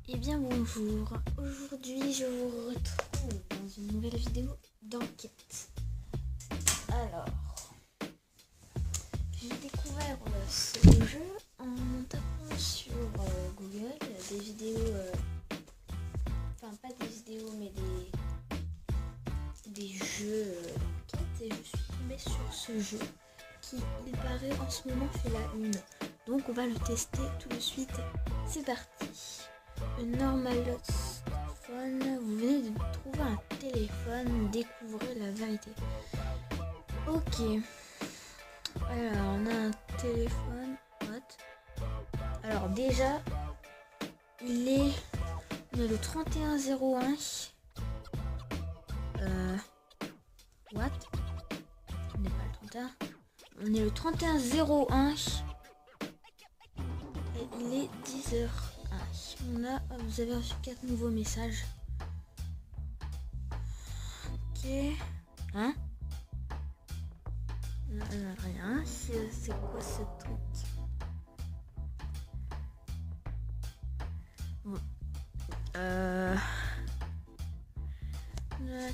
Eh bien bonjour, aujourd'hui je vous retrouve dans une nouvelle vidéo d'enquête. Alors, j'ai découvert ce jeu en tapant sur Google des vidéos, enfin pas des vidéos mais des jeux d'enquête et je suis tombée sur ce jeu qui, il paraît, en ce moment fait la une. Donc on va le tester tout de suite, c'est parti. Normal phone, vous venez de trouver un téléphone, découvrez la vérité. Ok, alors on a un téléphone. What? Alors déjà, on est le 3101. What? On n'est pas le 31. On est le 3101. Et il est 10h. Vous avez reçu 4 nouveaux messages. Ok. Hein? Rien. C'est quoi ce truc? Bon.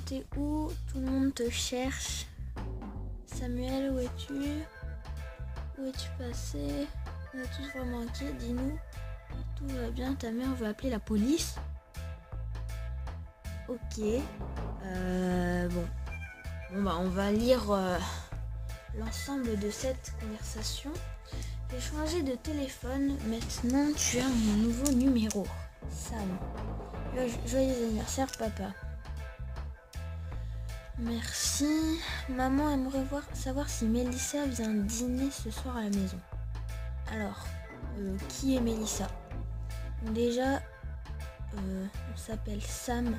T'es où? Tout le monde te cherche. Samuel, où es-tu? Où es-tu passé? On est tous vraiment inquiets, dis-nous. Tout va bien, ta mère veut appeler la police. Ok. Bon. Bon bah on va lire l'ensemble de cette conversation. J'ai changé de téléphone. Maintenant tu as mon nouveau numéro. Sam. Joyeux anniversaire papa. Merci. Maman aimerait savoir si Mélissa vient dîner ce soir à la maison. Alors, qui est Mélissa? Déjà, on s'appelle Sam.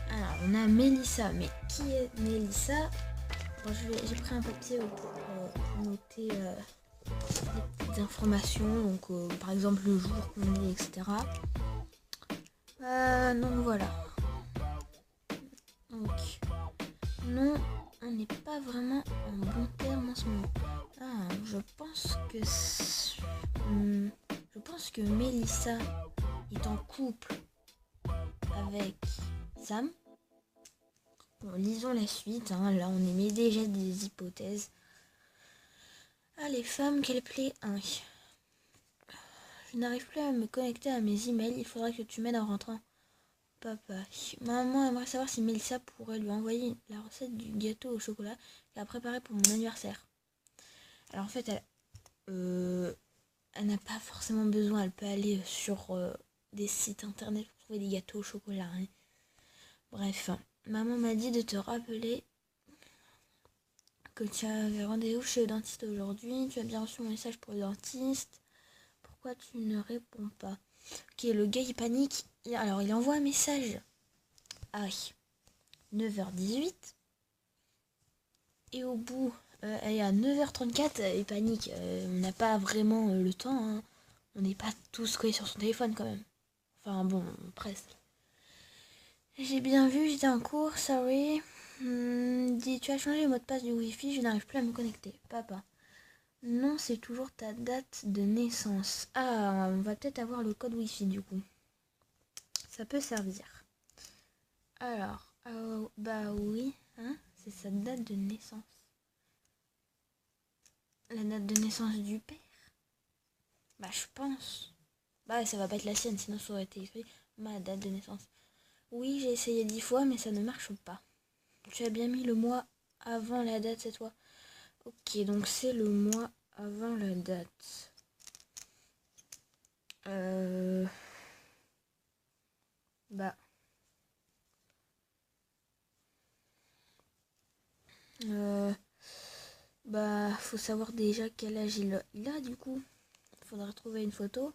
Alors, on a Mélissa, mais qui est Mélissa? Bon, j'ai pris un papier pour noter les petites informations, donc par exemple le jour qu'on est, etc. Donc voilà. Donc, non, on n'est pas vraiment en bon terme en ce moment. Je pense que Mélissa est en couple avec Sam. Bon, lisons la suite. Là, on émet déjà des hypothèses. Les femmes qu'elle plaît. Je n'arrive plus à me connecter à mes emails. Il faudra que tu m'aides en rentrant. Papa. Maman aimerait savoir si Mélissa pourrait lui envoyer la recette du gâteau au chocolat qu'elle a préparé pour mon anniversaire. Alors en fait, elle n'a pas forcément besoin. Elle peut aller sur des sites internet pour trouver des gâteaux au chocolat. Bref, maman m'a dit de te rappeler que tu avais rendez-vous chez le dentiste aujourd'hui. Tu as bien reçu mon message pour le dentiste. Pourquoi tu ne réponds pas? Ok, le gars il panique. Alors il envoie un message. Oui. 9h18. Et au bout, et à 9h34, il panique. On n'a pas vraiment le temps. On n'est pas tous collés sur son téléphone quand même. Enfin bon, presque. J'ai bien vu, j'étais en cours, sorry. Dis, tu as changé le mot de passe du Wi-Fi, je n'arrive plus à me connecter. Papa. Non, c'est toujours ta date de naissance. On va peut-être avoir le code Wi-Fi du coup. Ça peut servir. Alors, bah oui, c'est sa date de naissance. La date de naissance du père? Bah je pense. Bah ça va pas être la sienne, sinon ça aurait été écrit ma date de naissance. Oui, j'ai essayé 10 fois, mais ça ne marche pas. Tu as bien mis le mois avant la date cette fois. Ok, donc c'est le mois avant la date. Bah. Bah, faut savoir déjà quel âge il a du coup. Il faudra trouver une photo.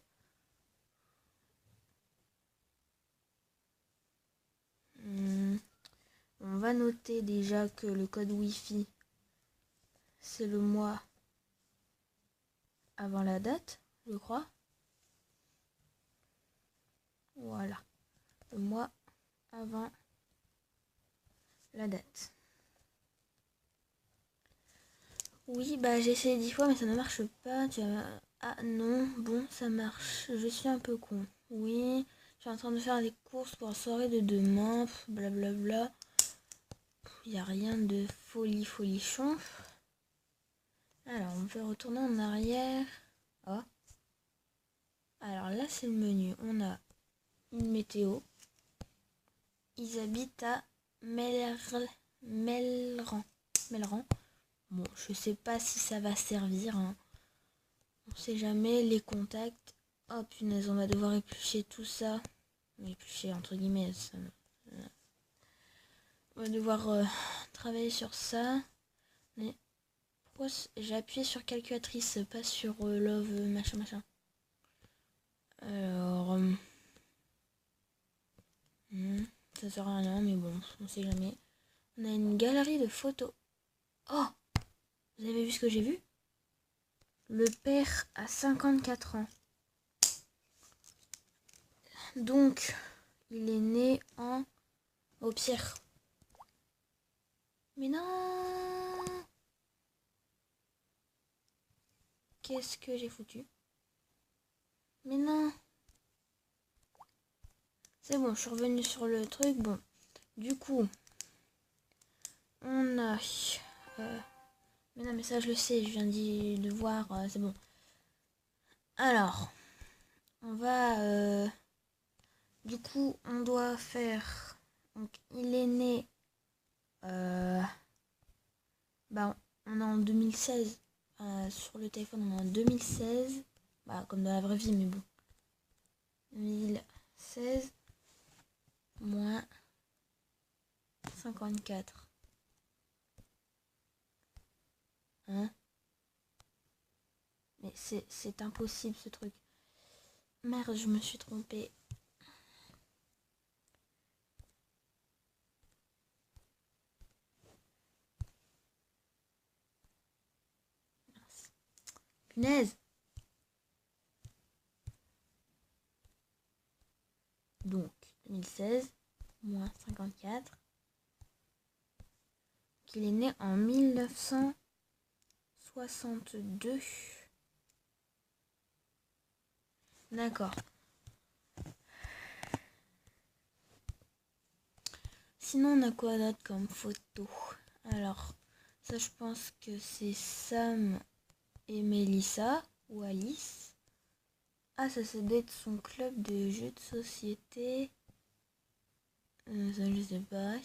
On va noter déjà que le code Wi-Fi, c'est le mois avant la date, je crois. Voilà. Le mois avant la date. Oui, bah j'ai essayé 10 fois, mais ça ne marche pas. Ah non, bon, ça marche. Je suis un peu con. Oui, je suis en train de faire des courses pour la soirée de demain. Blablabla. Il n'y a rien de folichon. Alors, on peut retourner en arrière. Oh. Alors là, c'est le menu. On a une météo. Ils habitent à Melran. Bon, je sais pas si ça va servir, hein. On sait jamais. Les contacts. Oh punaise, on va devoir éplucher tout ça. Éplucher entre guillemets. Ça... On va devoir travailler sur ça. Mais pourquoi j'ai appuyé sur calculatrice, pas sur love machin. Alors... ça sert à rien, mais bon, on sait jamais. On a une galerie de photos. Oh! Vous avez vu ce que j'ai vu? Le père a 54 ans. Donc, il est né en... Au Pierre. Mais non! Qu'est-ce que j'ai foutu? Mais non! C'est bon, je suis revenue sur le truc. Bon, du coup, on a... mais non, mais ça, je le sais, je viens de voir, c'est bon. Alors, on va... du coup, on doit faire... Donc, il est né... bah, on est en 2016. Sur le téléphone, on est en 2016. Bah, comme dans la vraie vie, mais bon. 2016 moins 54. Hein? Mais c'est impossible ce truc. Merde, je me suis trompée. Punaise. Donc, 2016 moins 54. Qu'il est né en 1962. D'accord. Sinon, on a quoi d'autre comme photo? Alors, ça, je pense que c'est Sam et Melissa ou Alice. Ah, ça doit être son club de jeux de société. Ça, je sais pas.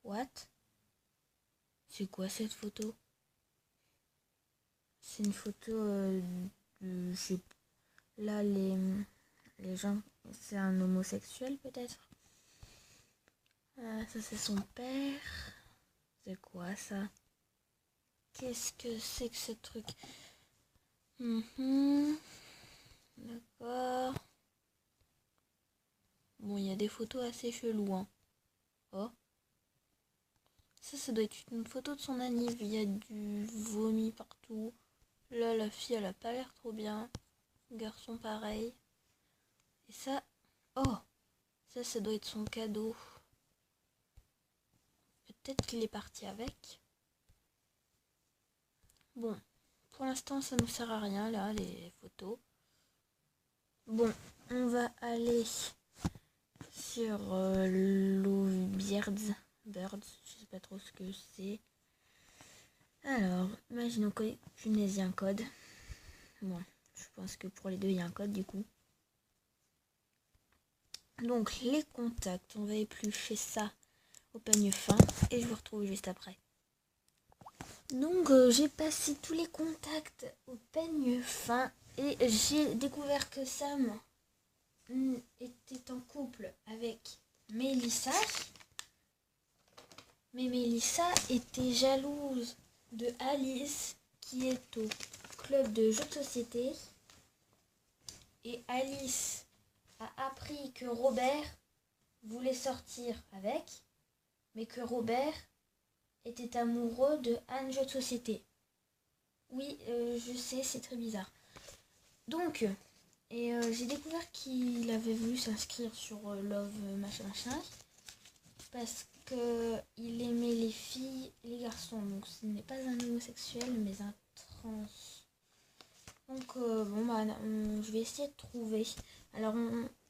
What? C'est quoi cette photo? C'est une photo de... Là, les gens... C'est un homosexuel, peut-être? Ça, c'est son père. C'est quoi, ça? Qu'est-ce que c'est que ce truc? D'accord. Bon, il y a des photos assez cheloues, hein. Oh. Ça doit être une photo de son anniv. Il y a du vomi partout. Là, la fille, elle a pas l'air trop bien. Garçon, pareil. Et ça... Oh! Ça doit être son cadeau. Peut-être qu'il est parti avec. Bon. Pour l'instant, ça nous sert à rien, là, les photos. Bon, on va aller sur Lovebirds. Birds, je sais pas trop ce que c'est. Alors, imaginons que punaise, il y a un code. Bon, je pense que pour les deux, il y a un code du coup. Donc, les contacts, on va éplucher ça au peigne fin et je vous retrouve juste après. Donc, j'ai passé tous les contacts au peigne fin et j'ai découvert que Sam était en couple avec Melissa. Mais Melissa était jalouse de Alice qui est au club de jeux de société. Et Alice a appris que Robert voulait sortir avec, mais que Robert était amoureux de Anne jeux de société. Oui, je sais, c'est très bizarre. Donc, j'ai découvert qu'il avait voulu s'inscrire sur Love machin parce qu'il aimait les filles et les garçons. Donc ce n'est pas un homosexuel mais un trans. Donc, bon, bah, je vais essayer de trouver. Alors,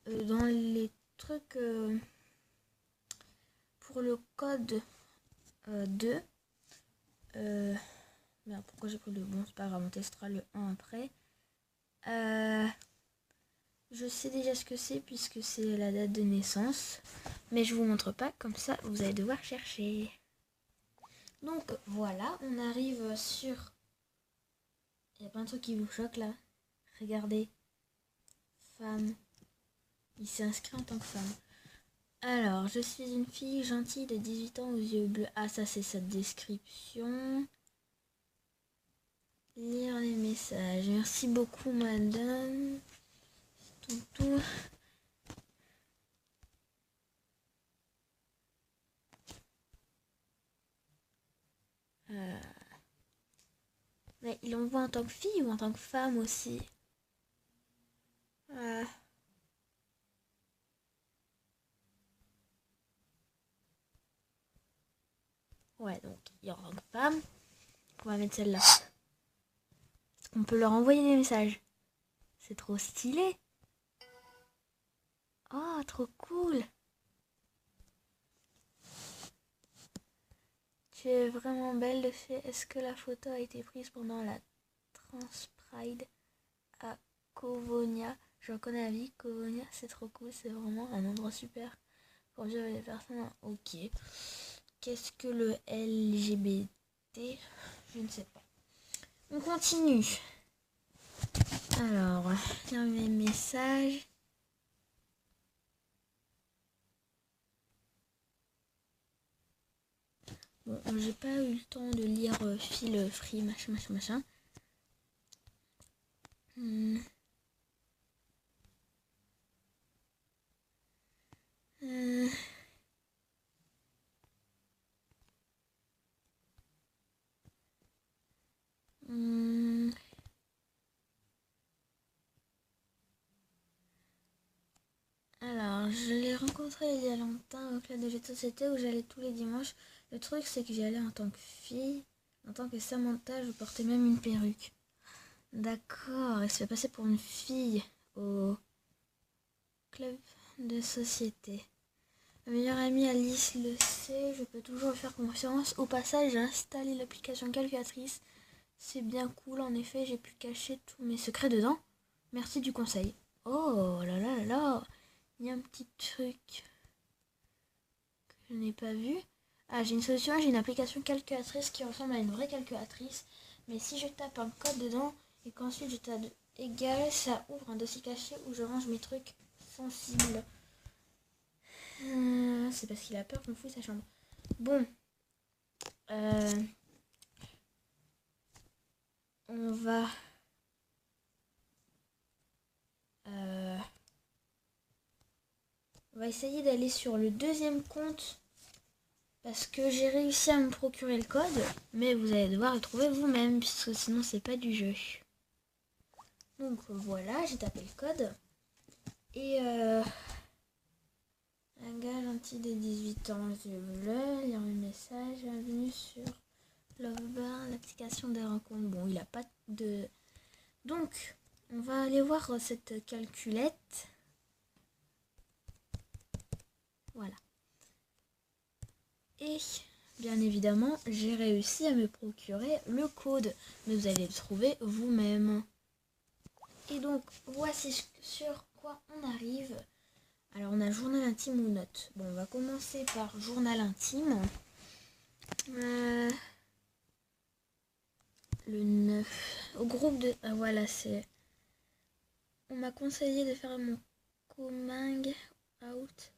dans les trucs pour le code 2, merde, pourquoi j'ai pris le bon, c'est pas grave, on testera le 1 après. Je sais déjà ce que c'est puisque c'est la date de naissance, mais je vous montre pas, comme ça vous allez devoir chercher. Donc voilà, on arrive sur... Il y a pas un truc qui vous choque là? Regardez. Femme. Il s'est inscrit en tant que femme. Alors, je suis une fille gentille de 18 ans aux yeux bleus. Ah, ça c'est sa description. Lire les messages. Merci beaucoup, madame. Tout. Mais il envoie en tant que fille ou en tant que femme aussi? Ouais, donc il y a en tant que femme. On va mettre celle-là. On peut leur envoyer des messages. C'est trop stylé. Oh, trop cool. Tu es vraiment belle de fait. Est-ce que la photo a été prise pendant la Trans Pride à Covonia? J'en connais la vie, Covonia, c'est trop cool. C'est vraiment un endroit super pour vivre les personnes. Ok. Qu'est-ce que le LGBT? Je ne sais pas. On continue. Alors, il y a mes messages. Bon, j'ai pas eu le temps de lire Feel Free, machin. Alors, je l'ai rencontré il y a longtemps au club de jeux de société où j'allais tous les dimanches. Le truc, c'est que j'y allais en tant que fille. En tant que Samantha, je portais même une perruque. D'accord, elle se fait passer pour une fille au club de société. Ma meilleure amie Alice le sait, je peux toujours lui faire confiance. Au passage, j'ai installé l'application calculatrice. C'est bien cool, en effet, j'ai pu cacher tous mes secrets dedans. Merci du conseil. Oh là là là là, il y a un petit truc que je n'ai pas vu. Ah, j'ai une solution, j'ai une application calculatrice qui ressemble à une vraie calculatrice. Mais si je tape un code dedans et qu'ensuite je tape égal, ça ouvre un dossier caché où je range mes trucs sensibles. C'est parce qu'il a peur qu'on fouille sa chambre. Bon. On va... on va essayer d'aller sur le deuxième compte. Parce que j'ai réussi à me procurer le code. Mais vous allez devoir le trouver vous-même. Puisque sinon c'est pas du jeu. Donc voilà, j'ai tapé le code. Et un gars gentil de 18 ans, je veux lire le message. Bienvenue sur Lovebar, l'application des rencontres. Bon, il a pas de... Donc, on va aller voir cette calculette. Voilà. Et bien évidemment, j'ai réussi à me procurer le code. Mais vous allez le trouver vous-même. Et donc, voici sur quoi on arrive. Alors, on a journal intime ou note. Bon, on va commencer par journal intime. Le 9. Au groupe de... Ah, voilà, c'est... On m'a conseillé de faire mon coming out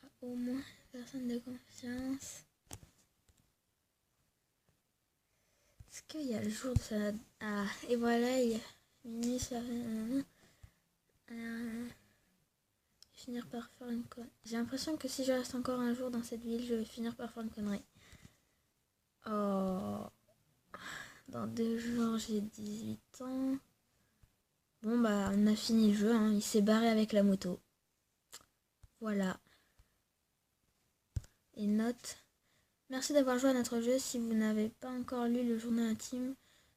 à au moins personne de confiance. Est-ce qu'il y a le jour de ça? Ah, et voilà, il y a minuit, ça finir par faire une connerie. J'ai l'impression que si je reste encore un jour dans cette ville, je vais finir par faire une connerie. Oh. Dans 2 jours, j'ai 18 ans. Bon, bah, on a fini le jeu, hein. Il s'est barré avec la moto. Voilà. Et note. Merci d'avoir joué à notre jeu. Si vous n'avez pas encore lu le journal intime,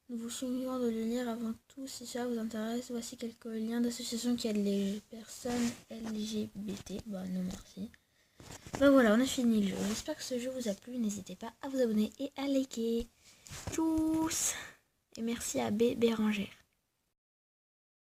Nous vous suggérons de le lire avant tout si ça vous intéresse. Voici quelques liens d'associations qui aident les personnes LGBT. Bah non merci. Bah voilà, on a fini le jeu. J'espère que ce jeu vous a plu. N'hésitez pas à vous abonner et à liker. Tchuss. Et merci à B. Bérangère.